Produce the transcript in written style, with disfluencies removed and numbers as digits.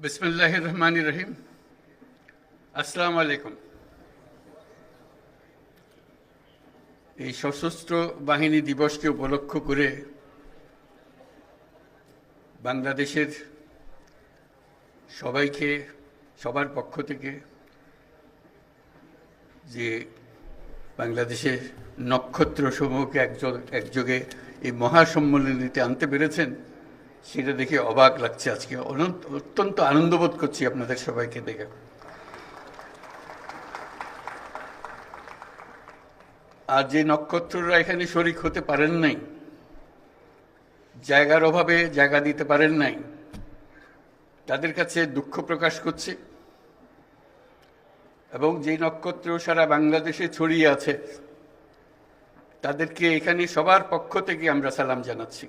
বিসমিল্লাহির রহমানির রহিম। আসসালামু আলাইকুম। এই সশস্ত্র বাহিনী দিবসকে উপলক্ষ করে বাংলাদেশের সবাইকে, সবার পক্ষ থেকে যে বাংলাদেশের নক্ষত্র সমূহকে একযোগে এই মহাসম্মেলনীতে আনতে পেরেছেন, সেটা দেখে অবাক লাগছে। আজকে অত্যন্ত আনন্দবোধ করছি আপনাদের সবাইকে দেখে। আর যে নক্ষত্ররা এখানে শরিক হতে পারেন নাই, জায়গার অভাবে জায়গা দিতে পারেন নাই, তাদের কাছে দুঃখ প্রকাশ করছি। এবং যে নক্ষত্র সারা বাংলাদেশে ছড়িয়ে আছে, তাদেরকে এখানে সবার পক্ষ থেকে আমরা সালাম জানাচ্ছি।